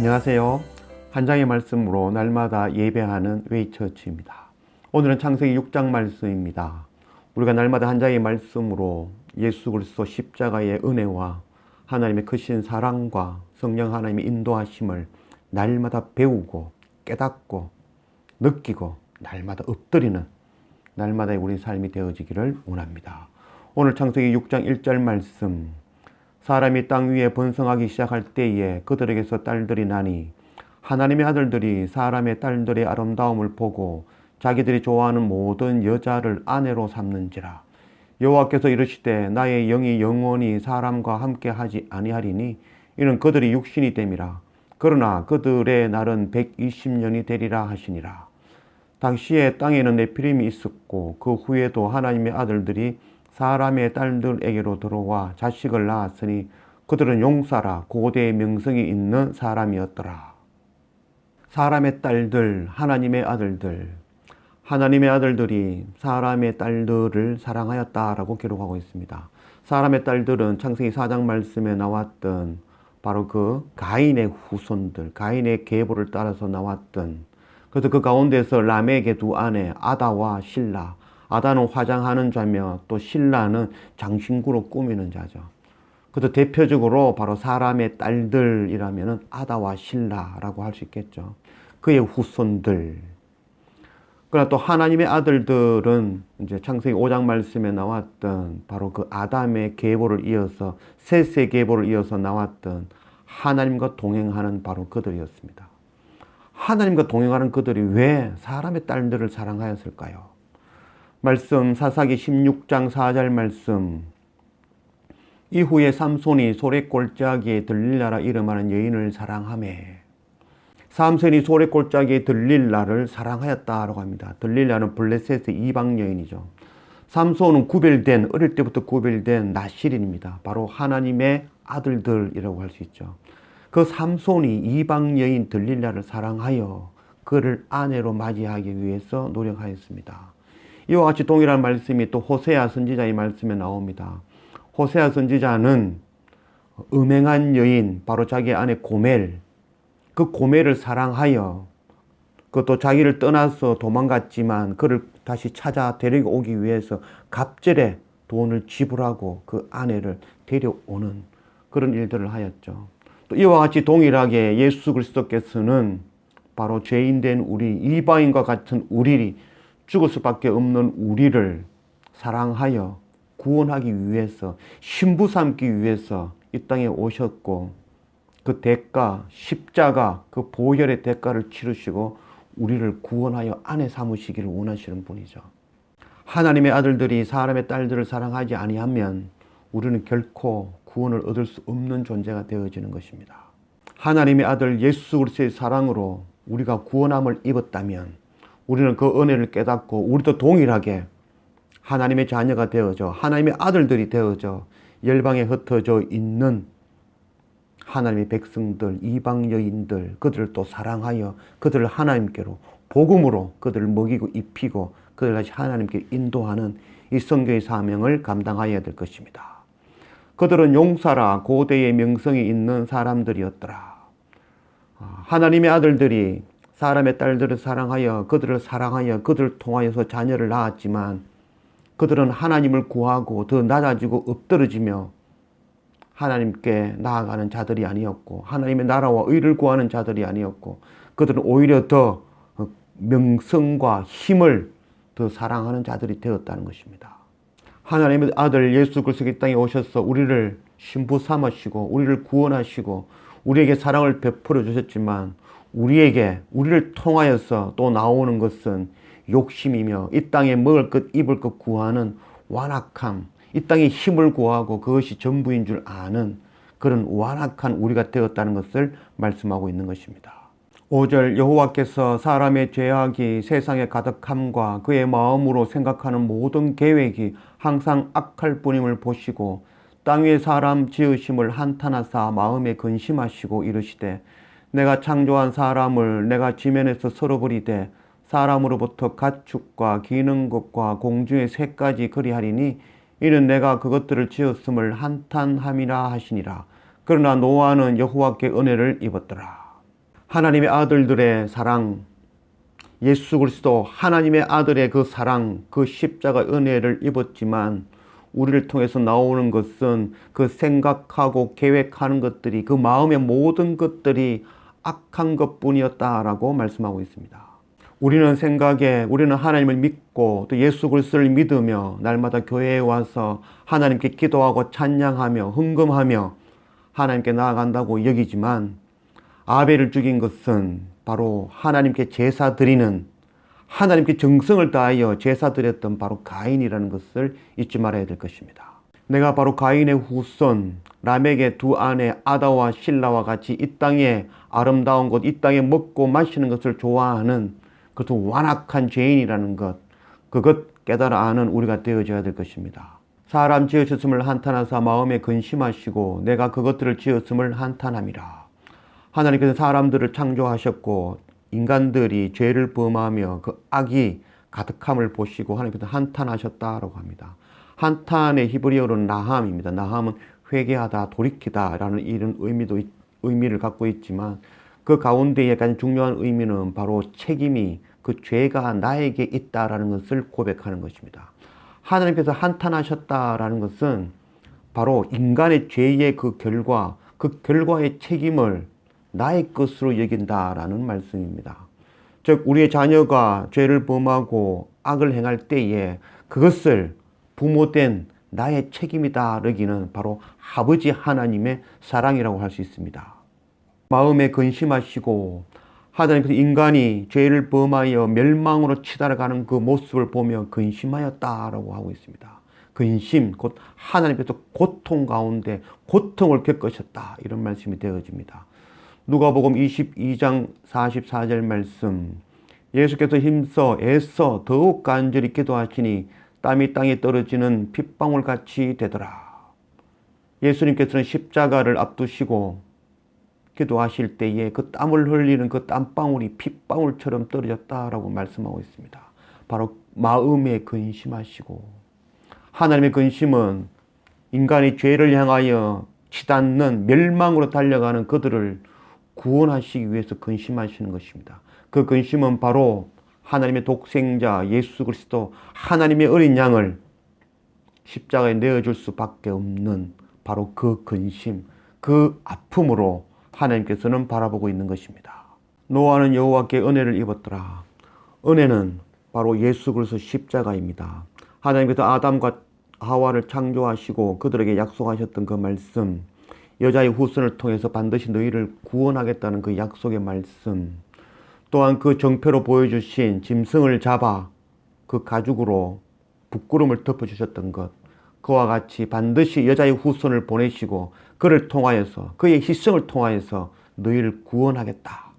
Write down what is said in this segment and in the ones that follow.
안녕하세요. 한 장의 말씀으로 날마다 예배하는 웨이처치입니다. 오늘은 창세기 6장 말씀입니다. 우리가 날마다 한 장의 말씀으로 예수 그리스도 십자가의 은혜와 하나님의 크신 사랑과 성령 하나님의 인도하심을 날마다 배우고 깨닫고 느끼고 날마다 엎드리는 날마다의 우리 삶이 되어지기를 원합니다. 오늘 창세기 6장 1절 말씀, 사람이 땅 위에 번성하기 시작할 때에 그들에게서 딸들이 나니 하나님의 아들들이 사람의 딸들의 아름다움을 보고 자기들이 좋아하는 모든 여자를 아내로 삼는지라. 여호와께서 이르시되 나의 영이 영원히 사람과 함께 하지 아니하리니 이는 그들이 육신이 됨이라. 그러나 그들의 날은 120년이 되리라 하시니라. 당시에 땅에는 네피림이 있었고 그 후에도 하나님의 아들들이 사람의 딸들에게로 들어와 자식을 낳았으니 그들은 용사라 고대의 명성이 있는 사람이었더라. 사람의 딸들, 하나님의 아들들, 하나님의 아들들이 사람의 딸들을 사랑하였다라고 기록하고 있습니다. 사람의 딸들은 창세기 4장 말씀에 나왔던 바로 그 가인의 후손들, 가인의 계보를 따라서 나왔던, 그래서 그 가운데서 라멕의 두 아내 아다와 실라, 아다는 화장하는 자며 또 실라는 장신구로 꾸미는 자죠. 그래서 대표적으로 바로 사람의 딸들이라면 아다와 실라라고 할 수 있겠죠. 그의 후손들. 그러나 또 하나님의 아들들은 이제 창세기 5장 말씀에 나왔던 바로 그 아담의 계보를 이어서 셋의 계보를 이어서 나왔던 하나님과 동행하는 바로 그들이었습니다. 하나님과 동행하는 그들이 왜 사람의 딸들을 사랑하였을까요? 말씀 사사기 16장 4절 말씀, 이후에 삼손이 소래골짜기에 들릴라라 이름하는 여인을 사랑하매. 삼손이 소래골짜기에 들릴라를 사랑하였다라고 합니다. 들릴라는 블레셋의 이방 여인이죠. 삼손은 어릴 때부터 구별된 나실인입니다. 바로 하나님의 아들들이라고 할 수 있죠. 그 삼손이 이방 여인 들릴라를 사랑하여 그를 아내로 맞이하기 위해서 노력하였습니다. 이와 같이 동일한 말씀이 또 호세아 선지자의 말씀에 나옵니다. 호세아 선지자는 음행한 여인, 바로 자기 아내 고멜, 그 고멜을 사랑하여 그것도 자기를 떠나서 도망갔지만 그를 다시 찾아 데리고 오기 위해서 갑절에 돈을 지불하고 그 아내를 데려오는 그런 일들을 하였죠. 또 이와 같이 동일하게 예수 그리스도께서는 바로 죄인된 우리, 이방인과 같은 우리, 죽을 수밖에 없는 우리를 사랑하여 구원하기 위해서, 신부 삼기 위해서 이 땅에 오셨고 그 대가, 십자가, 그 보혈의 대가를 치르시고 우리를 구원하여 아내 삼으시기를 원하시는 분이죠. 하나님의 아들들이 사람의 딸들을 사랑하지 아니하면 우리는 결코 구원을 얻을 수 없는 존재가 되어지는 것입니다. 하나님의 아들 예수 그리스도의 사랑으로 우리가 구원함을 입었다면 우리는 그 은혜를 깨닫고 우리도 동일하게 하나님의 자녀가 되어져 하나님의 아들들이 되어져 열방에 흩어져 있는 하나님의 백성들, 이방 여인들, 그들을 또 사랑하여 그들을 하나님께로 복음으로 그들을 먹이고 입히고 그들을 다시 하나님께 인도하는 이 선교의 사명을 감당하여야 될 것입니다. 그들은 용사라 고대의 명성이 있는 사람들이었더라. 하나님의 아들들이 사람의 딸들을 사랑하여 그들을 통하여서 자녀를 낳았지만 그들은 하나님을 구하고 더 낮아지고 엎드러지며 하나님께 나아가는 자들이 아니었고 하나님의 나라와 의를 구하는 자들이 아니었고 그들은 오히려 더 명성과 힘을 더 사랑하는 자들이 되었다는 것입니다. 하나님의 아들 예수 그리스도가 이 땅에 오셔서 우리를 신부 삼으시고 우리를 구원하시고 우리에게 사랑을 베풀어 주셨지만 우리를 통하여서 또 나오는 것은 욕심이며 이 땅에 먹을 것, 입을 것 구하는 완악함, 이 땅에 힘을 구하고 그것이 전부인 줄 아는 그런 완악한 우리가 되었다는 것을 말씀하고 있는 것입니다. 5절, 여호와께서 사람의 죄악이 세상에 가득함과 그의 마음으로 생각하는 모든 계획이 항상 악할 뿐임을 보시고 땅 위에 사람 지으심을 한탄하사 마음에 근심하시고 이르시되 내가 창조한 사람을 내가 지면에서 썰어버리되 사람으로부터 가축과 기는 것과 공중의 새까지 그리하리니 이는 내가 그것들을 지었음을 한탄함이라 하시니라. 그러나 노아는 여호와께 은혜를 입었더라. 하나님의 아들들의 사랑, 예수 그리스도 하나님의 아들의 그 사랑, 그 십자가 은혜를 입었지만 우리를 통해서 나오는 것은 그 생각하고 계획하는 것들이, 그 마음의 모든 것들이 악한 것뿐이었다라고 말씀하고 있습니다. 우리는 생각에, 우리는 하나님을 믿고 또 예수 그리스도를 믿으며 날마다 교회에 와서 하나님께 기도하고 찬양하며 헌금하며 하나님께 나아간다고 여기지만, 아벨을 죽인 것은 바로 하나님께 제사 드리는, 하나님께 정성을 다하여 제사 드렸던 바로 가인이라는 것을 잊지 말아야 될 것입니다. 내가 바로 가인의 후손, 라멕의 두 아내 아다와 실라와 같이 이 땅에 아름다운 것, 이 땅에 먹고 마시는 것을 좋아하는 그것은 완악한 죄인이라는 것, 그것 깨달아 아는 우리가 되어져야 될 것입니다. 사람 지으셨음을 한탄하사 마음에 근심하시고 내가 그것들을 지었음을 한탄함이라. 하나님께서 사람들을 창조하셨고 인간들이 죄를 범하며 그 악이 가득함을 보시고 하나님께서 한탄하셨다라고 합니다. 한탄의 히브리어로는 나함입니다. 나함은 회개하다, 돌이키다 라는 이런 의미를 갖고 있지만, 그 가운데에 가장 중요한 의미는 바로 책임이, 그 죄가 나에게 있다라는 것을 고백하는 것입니다. 하나님께서 한탄하셨다라는 것은 바로 인간의 죄의 그 결과의 책임을 나의 것으로 여긴다라는 말씀입니다. 즉 우리의 자녀가 죄를 범하고 악을 행할 때에 그것을 부모된 나의 책임이다 여기는 바로 아버지 하나님의 사랑이라고 할 수 있습니다. 마음에 근심하시고 하나님께서 인간이 죄를 범하여 멸망으로 치달아가는 그 모습을 보며 근심하였다라고 하고 있습니다. 근심, 곧 하나님께서 고통 가운데 고통을 겪으셨다, 이런 말씀이 되어집니다. 누가복음 22장 44절 말씀, 예수께서 힘써 애써 더욱 간절히 기도하시니 땀이 땅에 떨어지는 핏방울같이 되더라. 예수님께서는 십자가를 앞두시고 기도하실 때에 그 땀을 흘리는 그 땀방울이 핏방울처럼 떨어졌다라고 말씀하고 있습니다. 바로 마음에 근심하시고, 하나님의 근심은 인간이 죄를 향하여 치닫는 멸망으로 달려가는 그들을 구원하시기 위해서 근심하시는 것입니다. 그 근심은 바로 하나님의 독생자 예수 그리스도, 하나님의 어린 양을 십자가에 내어줄 수밖에 없는 바로 그 근심, 그 아픔으로 하나님께서는 바라보고 있는 것입니다. 노아는 여호와께 은혜를 입었더라. 은혜는 바로 예수 그리스도 십자가입니다. 하나님께서 아담과 하와를 창조하시고 그들에게 약속하셨던 그 말씀, 여자의 후손을 통해서 반드시 너희를 구원하겠다는 그 약속의 말씀, 또한 그 정표로 보여주신 짐승을 잡아 그 가죽으로 부끄럼을 덮어주셨던 것, 그와 같이 반드시 여자의 후손을 보내시고 그를 통하여서, 그의 희생을 통하여서 너희를 구원하겠다.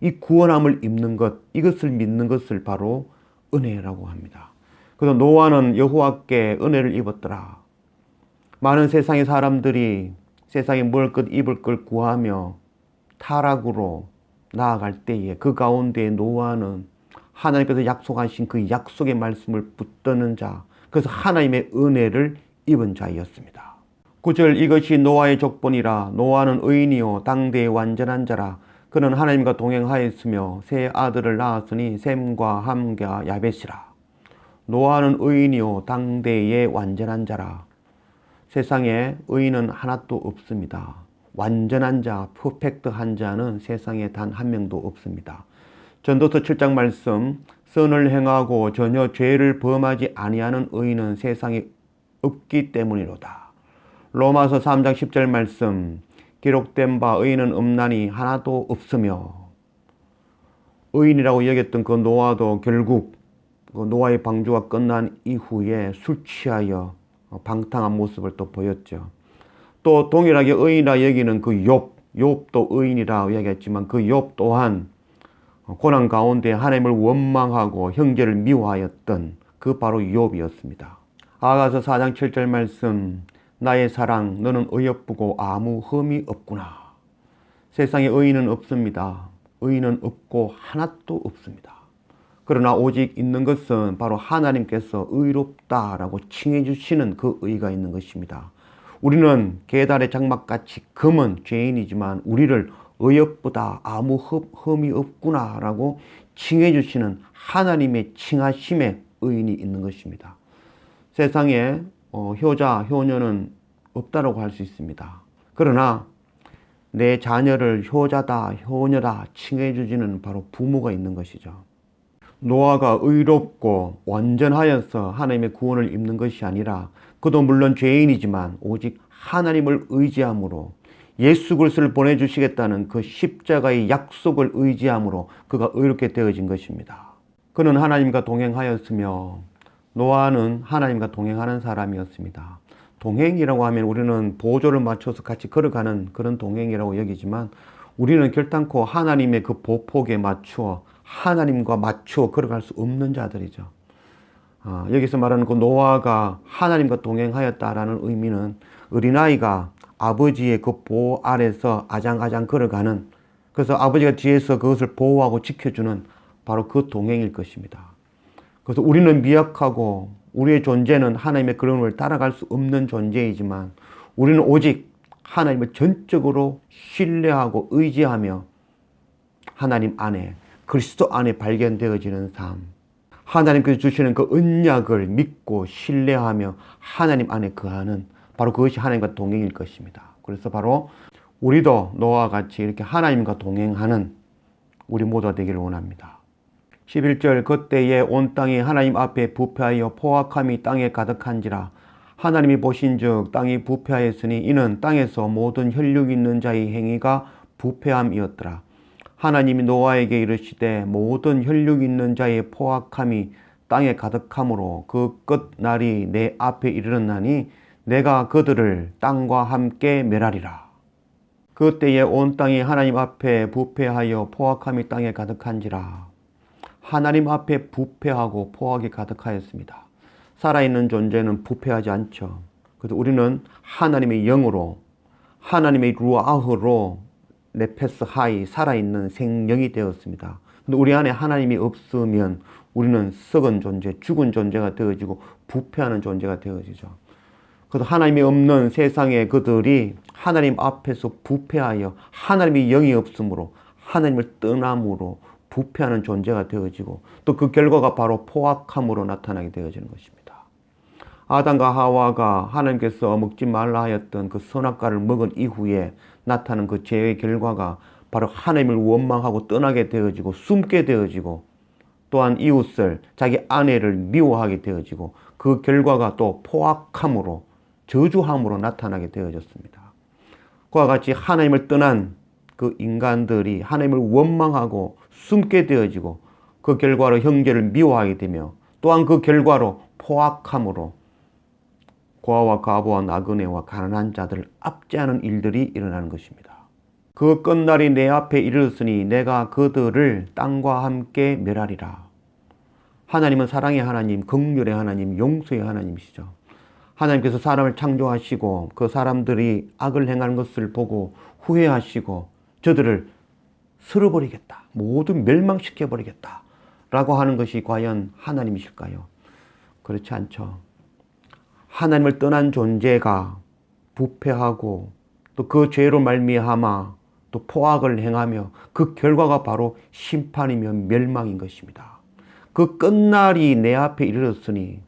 이 구원함을 입는 것, 이것을 믿는 것을 바로 은혜라고 합니다. 그래서 노아는 여호와께 은혜를 입었더라. 많은 세상의 사람들이 세상에 먹을 것 입을 걸 구하며 타락으로 나아갈 때에 그 가운데 노아는 하나님께서 약속하신 그 약속의 말씀을 붙드는 자, 그래서 하나님의 은혜를 입은 자였습니다. 9절, 이것이 노아의 족본이라. 노아는 의인이요 당대의 완전한 자라. 그는 하나님과 동행하였으며 세 아들을 낳았으니 셈과 함과 야벳이라. 노아는 의인이요 당대의 완전한 자라. 세상에 의인은 하나도 없습니다. 완전한 자, 퍼펙트한 자는 세상에 단 한 명도 없습니다. 전도서 7장 말씀, 선을 행하고 전혀 죄를 범하지 아니하는 의인은 세상에 없기 때문이로다. 로마서 3장 10절 말씀, 기록된 바 의인은 없나니 하나도 없으며. 의인이라고 여겼던 그 노아도 결국 그 노아의 방주가 끝난 이후에 술 취하여 방탕한 모습을 또 보였죠. 또 동일하게 의인이라 여기는 그 욥도 의인이라 이야기했지만 그 욥 또한 고난 가운데 하나님을 원망하고 형제를 미워하였던 그 바로 욥이었습니다. 아가서 4장 7절 말씀, 나의 사랑 너는 어여쁘고 아무 흠이 없구나. 세상에 의인은 없습니다. 의인은 없고 하나도 없습니다. 그러나 오직 있는 것은 바로 하나님께서 의롭다라고 칭해 주시는 그 의가 있는 것입니다. 우리는 계달의 장막같이 검은 죄인이지만 우리를 어여쁘다, 아무 흠이 없구나라고 칭해 주시는 하나님의 칭하심에 의인이 있는 것입니다. 세상에 효자, 효녀는 없다라고 할 수 있습니다. 그러나 내 자녀를 효자다, 효녀다 칭해 주지는 바로 부모가 있는 것이죠. 노아가 의롭고 완전하여서 하나님의 구원을 입는 것이 아니라 그도 물론 죄인이지만 오직 하나님을 의지함으로 예수 그리스도를 보내주시겠다는 그 십자가의 약속을 의지함으로 그가 의롭게 되어진 것입니다. 그는 하나님과 동행하였으며 노아는 하나님과 동행하는 사람이었습니다. 동행이라고 하면 우리는 보조를 맞춰서 같이 걸어가는 그런 동행이라고 여기지만 우리는 결단코 하나님의 그 보폭에 맞추어 하나님과 맞추어 걸어갈 수 없는 자들이죠. 여기서 말하는 그 노아가 하나님과 동행하였다라는 의미는 어린아이가 아버지의 그 보호 아래서 아장아장 걸어가는, 그래서 아버지가 뒤에서 그것을 보호하고 지켜주는 바로 그 동행일 것입니다. 그래서 우리는 미약하고 우리의 존재는 하나님의 그림을 따라갈 수 없는 존재이지만 우리는 오직 하나님을 전적으로 신뢰하고 의지하며 하나님 안에, 그리스도 안에 발견되어지는 삶, 하나님께서 주시는 그 언약을 믿고 신뢰하며 하나님 안에 거하는 바로 그것이 하나님과 동행일 것입니다. 그래서 바로 우리도 노아와 같이 이렇게 하나님과 동행하는 우리 모두가 되기를 원합니다. 11절 그때에 온 땅이 하나님 앞에 부패하여 포악함이 땅에 가득한지라. 하나님이 보신즉 땅이 부패하였으니 이는 땅에서 모든 혈육 있는 자의 행위가 부패함이었더라. 하나님이 노아에게 이르시되 모든 혈육 있는 자의 포악함이 땅에 가득함으로 그 끝날이 내 앞에 이르렀나니 내가 그들을 땅과 함께 멸하리라. 그때에 온 땅이 하나님 앞에 부패하여 포악함이 땅에 가득한지라. 하나님 앞에 부패하고 포악이 가득하였습니다. 살아있는 존재는 부패하지 않죠. 그래서 우리는 하나님의 영으로, 하나님의 루아흐로 네페스 하이, 살아있는 생명이 되었습니다. 근데 우리 안에 하나님이 없으면 우리는 썩은 존재, 죽은 존재가 되어지고 부패하는 존재가 되어지죠. 그래서 하나님이 없는 세상에 그들이 하나님 앞에서 부패하여 하나님의 영이 없으므로 하나님을 떠남으로 부패하는 존재가 되어지고 또 그 결과가 바로 포악함으로 나타나게 되어지는 것입니다. 아담과 하와가 하나님께서 먹지 말라 하였던 그 선악과를 먹은 이후에 나타나는 그 죄의 결과가 바로 하나님을 원망하고 떠나게 되어지고 숨게 되어지고 또한 이웃을, 자기 아내를 미워하게 되어지고 그 결과가 또 포악함으로, 저주함으로 나타나게 되어졌습니다. 그와 같이 하나님을 떠난 그 인간들이 하나님을 원망하고 숨게 되어지고 그 결과로 형제를 미워하게 되며 또한 그 결과로 포악함으로 고아와 과부와 나그네와 가난한 자들을 압제하는 일들이 일어나는 것입니다. 그 끝날이 내 앞에 이르렀으니 내가 그들을 땅과 함께 멸하리라. 하나님은 사랑의 하나님, 긍휼의 하나님, 용서의 하나님이시죠. 하나님께서 사람을 창조하시고 그 사람들이 악을 행하는 것을 보고 후회하시고 저들을 쓸어버리겠다, 모두 멸망시켜버리겠다 라고 하는 것이 과연 하나님이실까요? 그렇지 않죠. 하나님을 떠난 존재가 부패하고 또 그 죄로 말미암아 또 포악을 행하며 그 결과가 바로 심판이며 멸망인 것입니다. 그 끝날이 내 앞에 이르렀으니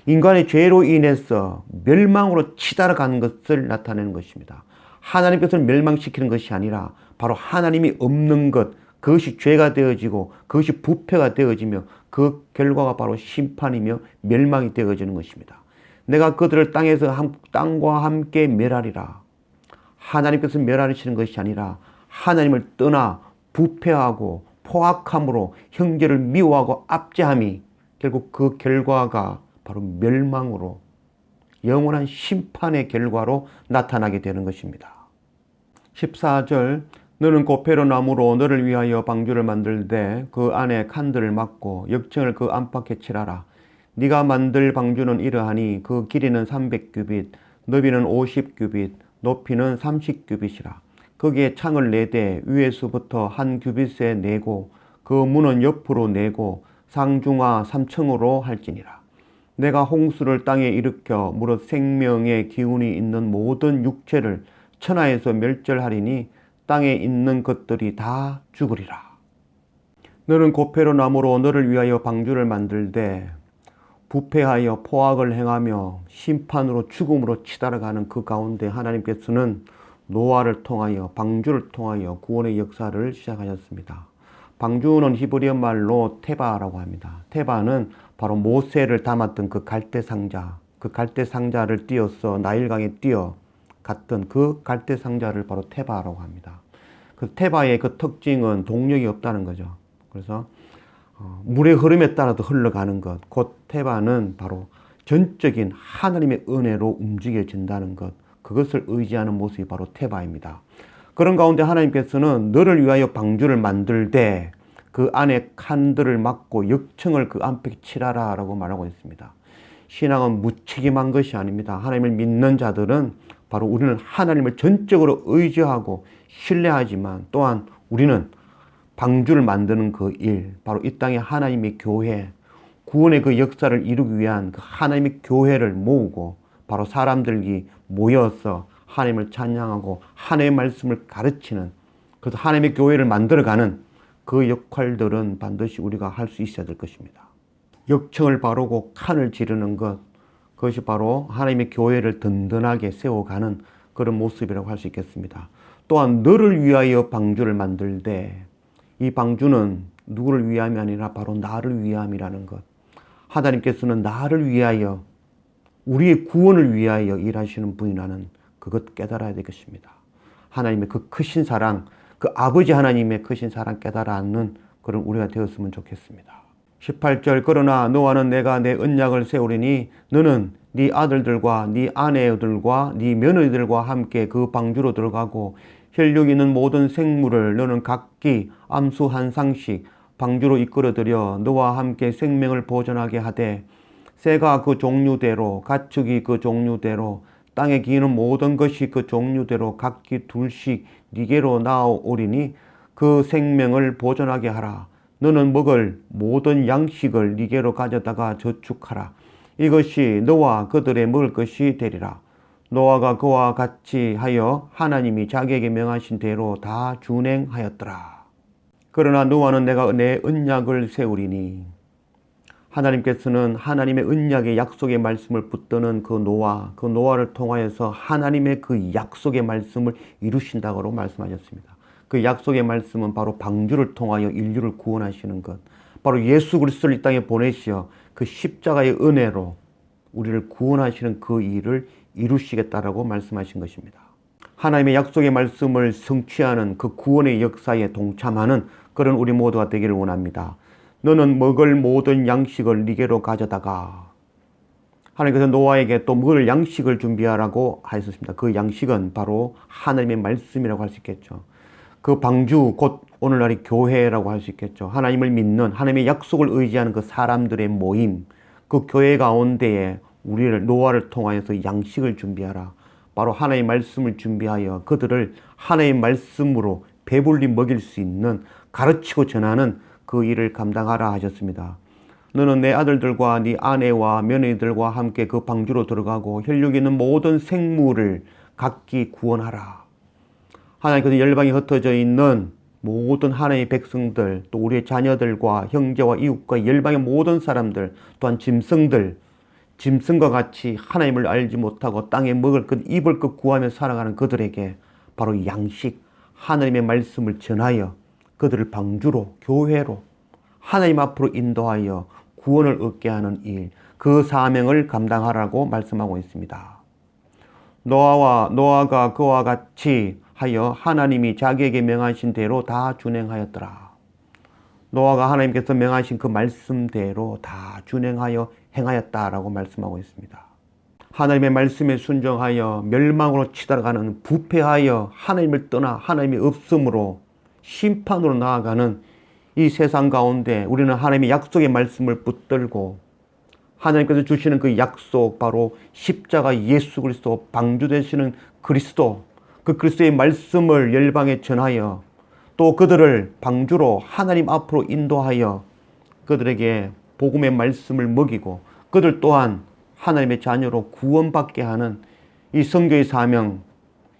인간의 죄로 인해서 멸망으로 치달아가는 것을 나타내는 것입니다. 하나님께서는 멸망시키는 것이 아니라 바로 하나님이 없는 것, 그것이 죄가 되어지고 그것이 부패가 되어지며 그 결과가 바로 심판이며 멸망이 되어지는 것입니다. 내가 그들을 땅과 함께 멸하리라. 하나님께서 멸하시는 것이 아니라 하나님을 떠나 부패하고 포악함으로 형제를 미워하고 압제함이 결국 그 결과가 바로 멸망으로, 영원한 심판의 결과로 나타나게 되는 것입니다. 14절 너는 고페로 나무로 너를 위하여 방주를 만들되 그 안에 칸들을 막고 역청을 그 안팎에 칠하라. 네가 만들 방주는 이러하니 그 길이는 300규빗, 너비는 50규빗, 높이는 30규빗이라. 거기에 창을 4대 위에서부터 한 규빗에 내고 그 문은 옆으로 내고 상중하 3층으로 할지니라. 내가 홍수를 땅에 일으켜 무릇 생명의 기운이 있는 모든 육체를 천하에서 멸절하리니 땅에 있는 것들이 다 죽으리라. 너는 고패로 나무로 너를 위하여 방주를 만들되 부패하여 포악을 행하며 심판으로 죽음으로 치달아가는 그 가운데 하나님께서는 노아를 통하여 방주를 통하여 구원의 역사를 시작하셨습니다. 방주는 히브리어 말로 테바라고 합니다. 테바는 바로 모세를 담았던 그 갈대 상자, 그 갈대 상자를 띄어서 나일강에 갔던 그 갈대 상자를 바로 테바라고 합니다. 그 테바의 그 특징은 동력이 없다는 거죠. 그래서 물의 흐름에 따라서 흘러가는 것, 곧 테바는 바로 전적인 하나님의 은혜로 움직여진다는 것, 그것을 의지하는 모습이 바로 테바입니다. 그런 가운데 하나님께서는 너를 위하여 방주를 만들되 그 안에 칸들을 막고 역청을 그 안팎에 칠하라 라고 말하고 있습니다. 신앙은 무책임한 것이 아닙니다. 하나님을 믿는 자들은 바로 우리는 하나님을 전적으로 의지하고 신뢰하지만 또한 우리는 방주를 만드는 그 일, 바로 이 땅에 하나님의 교회, 구원의 그 역사를 이루기 위한 그 하나님의 교회를 모으고 바로 사람들이 모여서 하나님을 찬양하고 하나님의 말씀을 가르치는, 그래서 하나님의 교회를 만들어가는 그 역할들은 반드시 우리가 할 수 있어야 될 것입니다. 역청을 바르고 칸을 지르는 것, 그것이 바로 하나님의 교회를 든든하게 세워가는 그런 모습이라고 할 수 있겠습니다. 또한 너를 위하여 방주를 만들되, 이 방주는 누구를 위함이 아니라 바로 나를 위함이라는 것. 하나님께서는 나를 위하여, 우리의 구원을 위하여 일하시는 분이라는 그것 깨달아야 되겠습니다. 하나님의 그 크신 사랑, 그 아버지 하나님의 크신 사랑 깨달아 앉는 그런 우리가 되었으면 좋겠습니다. 18절, 그러나 너와는 내가 내 언약을 세우리니 너는 네 아들들과 네 아내들과 네 며느리들과 함께 그 방주로 들어가고 혈육 있는 모든 생물을 너는 각기 암수 한 상씩 방주로 이끌어들여 너와 함께 생명을 보존하게 하되 새가 그 종류대로 가축이 그 종류대로 땅에 기는 모든 것이 그 종류대로 각기 둘씩 네게로 나아오리니 그 생명을 보존하게 하라. 너는 먹을 모든 양식을 네게로 가져다가 저축하라. 이것이 너와 그들의 먹을 것이 되리라. 노아가 그와 같이 하여 하나님이 자기에게 명하신 대로 다 준행하였더라. 그러나 노아는 내가 내 언약을 세우리니, 하나님께서는 하나님의 언약의 약속의 말씀을 붙드는 그 노아를 통하여서 하나님의 그 약속의 말씀을 이루신다고 말씀하셨습니다. 그 약속의 말씀은 바로 방주를 통하여 인류를 구원하시는 것, 바로 예수 그리스도를 이 땅에 보내시어 그 십자가의 은혜로 우리를 구원하시는 그 일을 이루시겠다라고 말씀하신 것입니다. 하나님의 약속의 말씀을 성취하는 그 구원의 역사에 동참하는 그런 우리 모두가 되기를 원합니다. 너는 먹을 모든 양식을 네게로 가져다가, 하나님께서 노아에게 또 먹을 양식을 준비하라고 하셨습니다. 그 양식은 바로 하나님의 말씀이라고 할 수 있겠죠. 그 방주, 곧 오늘날의 교회라고 할 수 있겠죠. 하나님을 믿는, 하나님의 약속을 의지하는 그 사람들의 모임, 그 교회 가운데에 우리를, 노아를 통하여서 양식을 준비하라. 바로 하나님의 말씀을 준비하여 그들을 하나님의 말씀으로 배불리 먹일 수 있는, 가르치고 전하는 그 일을 감당하라 하셨습니다. 너는 내 아들들과 네 아내와 며느리들과 함께 그 방주로 들어가고 혈육 있는 모든 생물을 각기 구원하라. 하나님께서 열방에 흩어져 있는 모든 하나님의 백성들, 또 우리의 자녀들과 형제와 이웃과 열방의 모든 사람들, 또한 짐승과 같이 하나님을 알지 못하고 땅에 먹을 것, 입을 것 구하며 살아가는 그들에게 바로 양식, 하나님의 말씀을 전하여 그들을 방주로, 교회로 하나님 앞으로 인도하여 구원을 얻게 하는 일, 그 사명을 감당하라고 말씀하고 있습니다. 노아가 그와 같이 하여 하나님이 자기에게 명하신 대로 다 준행하였더라. 노아가 하나님께서 명하신 그 말씀대로 다 준행하여 행하였다라고 말씀하고 있습니다. 하나님의 말씀에 순종하여 멸망으로 치달아가는, 부패하여 하나님을 떠나 하나님이 없음으로 심판으로 나아가는 이 세상 가운데 우리는 하나님의 약속의 말씀을 붙들고 하나님께서 주시는 그 약속, 바로 십자가 예수 그리스도, 방주 되시는 그리스도, 그 그리스도의 말씀을 열방에 전하여 또 그들을 방주로 하나님 앞으로 인도하여 그들에게 복음의 말씀을 먹이고 그들 또한 하나님의 자녀로 구원받게 하는 이 선교의 사명,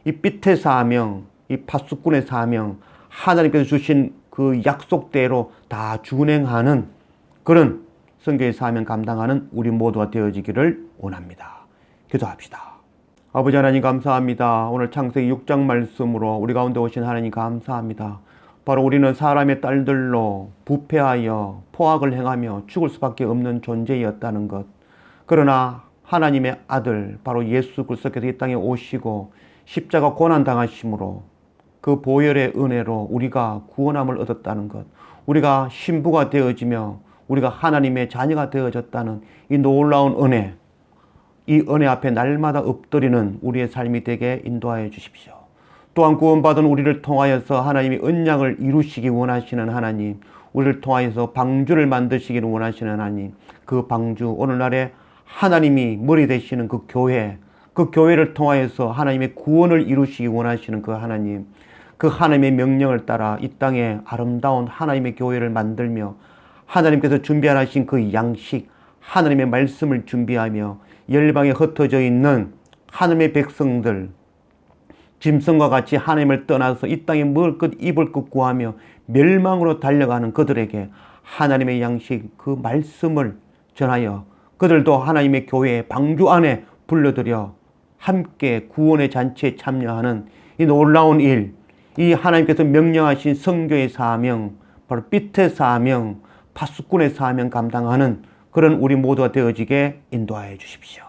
이 빛의 사명, 이 파수꾼의 사명, 하나님께서 주신 그 약속대로 다 준행하는 그런 선교의 사명 감당하는 우리 모두가 되어지기를 원합니다. 기도합시다. 아버지 하나님 감사합니다. 오늘 창세기 6장 말씀으로 우리 가운데 오신 하나님 감사합니다. 바로 우리는 사람의 딸들로 부패하여 포악을 행하며 죽을 수밖에 없는 존재였다는 것. 그러나 하나님의 아들 바로 예수 그리스도께서 이 땅에 오시고 십자가 고난 당하심으로 그 보혈의 은혜로 우리가 구원함을 얻었다는 것. 우리가 신부가 되어지며 우리가 하나님의 자녀가 되어졌다는 이 놀라운 은혜. 이 은혜 앞에 날마다 엎드리는 우리의 삶이 되게 인도하여 주십시오. 또한 구원받은 우리를 통하여서 하나님이 언약을 이루시기 원하시는 하나님, 우리를 통하여서 방주를 만드시기를 원하시는 하나님, 그 방주, 오늘날에 하나님이 머리 되시는 그 교회를 통하여서 하나님의 구원을 이루시기 원하시는 그 하나님, 그 하나님의 명령을 따라 이 땅에 아름다운 하나님의 교회를 만들며 하나님께서 준비하신 그 양식, 하나님의 말씀을 준비하며 열방에 흩어져 있는 하나님의 백성들, 짐승과 같이 하나님을 떠나서 이 땅에 먹을 것 입을 것 구하며 멸망으로 달려가는 그들에게 하나님의 양식 그 말씀을 전하여 그들도 하나님의 교회의 방주 안에 불러들여 함께 구원의 잔치에 참여하는 이 놀라운 일, 이 하나님께서 명령하신 선교의 사명, 바로 빛의 사명, 파수꾼의 사명 감당하는 그런 우리 모두가 되어지게 인도하여 주십시오.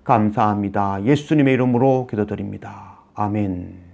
감사합니다. 예수님의 이름으로 기도드립니다. 아멘.